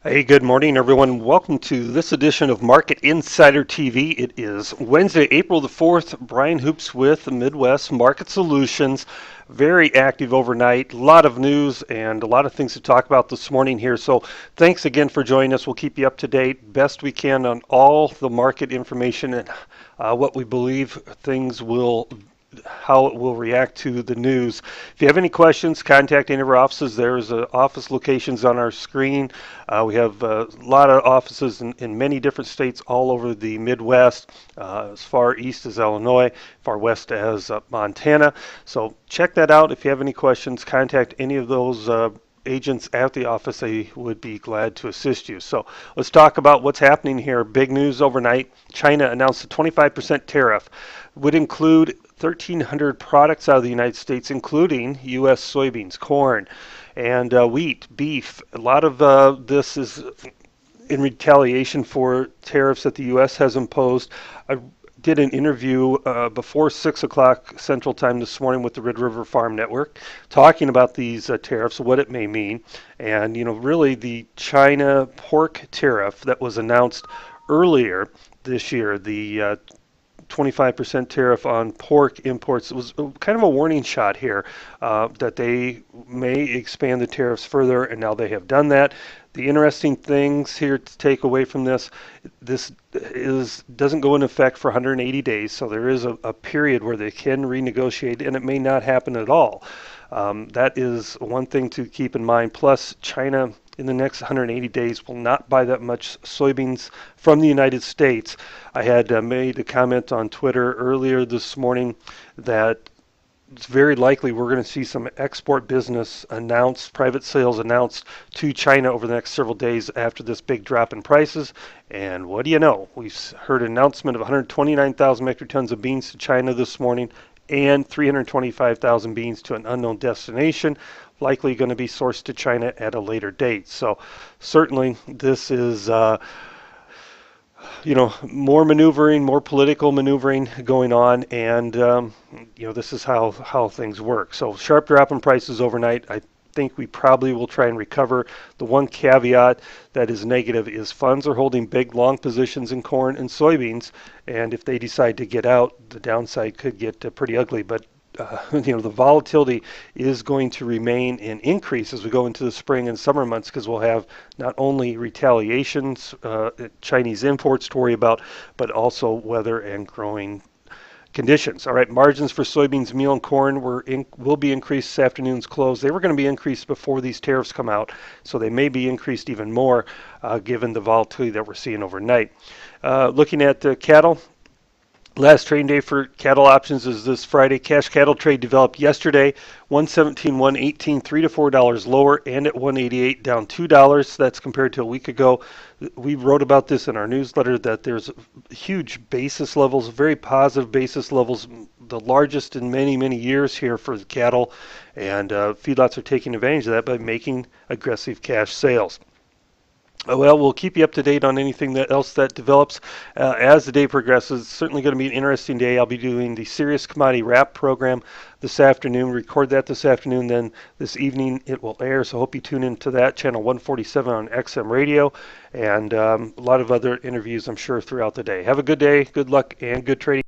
Hey, good morning, everyone. Welcome to this edition of Market Insider TV. It is Wednesday, April the 4th. Brian Hoops with Midwest Market Solutions. Very active overnight. A lot of news and a lot of things to talk about this morning here. So, thanks again for joining us. We'll keep you up to date best we can on all the market information and what we believe things will how it will react to the news. If you have any questions, contact any of our offices. There's office locations on our screen. We have a lot of offices in many different states all over the Midwest, as far east as Illinois, far west as Montana. So check that out. If you have any questions, contact any of those agents at the office. They would be glad to assist you. So let's talk about what's happening here. Big news overnight. China announced a 25% tariff. Would include 1,300 products out of the United States, including U.S. soybeans, corn, and wheat, beef. A lot of this is in retaliation for tariffs that the U.S. has imposed. I did an interview before 6 o'clock Central Time this morning with the Red River Farm Network, talking about these tariffs, what it may mean, and really the China pork tariff that was announced earlier this year, the 25% tariff on pork imports. It was kind of a warning shot here that they may expand the tariffs further, and now they have done that. The interesting things here to take away from this doesn't go into effect for 180 days, so there is a period where they can renegotiate, and it may not happen at all. That is one thing to keep in mind. Plus, China in the next 180 days will not buy that much soybeans from the United States. I had made a comment on Twitter earlier this morning that it's very likely we're going to see some export business announced, private sales announced to China over the next several days after this big drop in prices. And what do you know? We've heard an announcement of 129,000 metric tons of beans to China this morning and 325,000 beans to an unknown destination, likely going to be sourced to China at a later date. So certainly this is more maneuvering, more political maneuvering going on, and this is how things work. So sharp drop in prices overnight. I think we probably will try and recover. The one caveat that is negative is funds are holding big long positions in corn and soybeans, and if they decide to get out, the downside could get pretty ugly. But the volatility is going to remain and increase as we go into the spring and summer months because we'll have not only retaliations, Chinese imports to worry about, but also weather and growing conditions. All right, margins for soybeans, meal, and corn will be increased this afternoon's close. They were going to be increased before these tariffs come out, so they may be increased even more given the volatility that we're seeing overnight. Looking at cattle. Last trading day for cattle options is this Friday. Cash cattle trade developed yesterday, 117, 118, $3 to $4 lower, and at 188 down $2. That's compared to a week ago. We wrote about this in our newsletter that there's huge basis levels, very positive basis levels, the largest in many, many years here for the cattle, and feedlots are taking advantage of that by making aggressive cash sales. Well, we'll keep you up to date on anything else that develops as the day progresses. It's certainly going to be an interesting day. I'll be doing the Serious Commodity Wrap program this afternoon. Record that this afternoon. Then this evening it will air. So I hope you tune into that, channel 147 on XM Radio, and a lot of other interviews, I'm sure, throughout the day. Have a good day, good luck, and good trading.